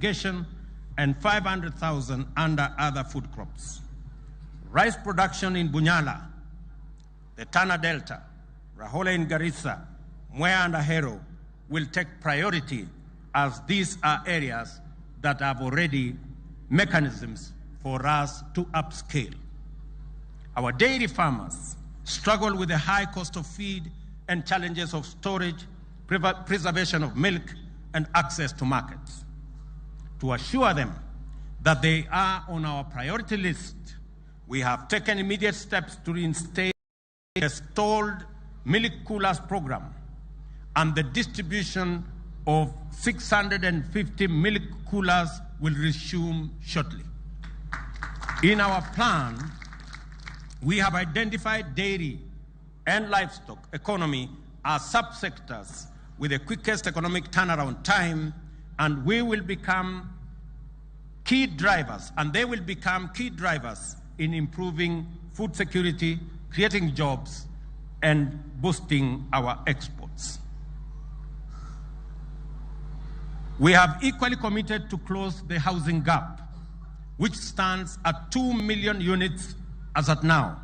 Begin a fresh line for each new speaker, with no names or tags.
irrigation and 500,000 under other food crops. Rice production in Bunyala, the Tana Delta, Rahole in Garissa, Mwea and Ahero will take priority, as these are areas that have already mechanisms for us to upscale. Our dairy farmers struggle with the high cost of feed and challenges of storage, preservation of milk, and access to markets. To assure them that they are on our priority list, we have taken immediate steps to reinstate the stalled milk coolers program, and the distribution of 650 milk coolers will resume shortly. In our plan, we have identified dairy and livestock economy as subsectors with the quickest economic turnaround time, and we will become key drivers, and they will become key drivers in improving food security, creating jobs, and boosting our exports. We have equally committed to close the housing gap, which stands at 2 million units as at now.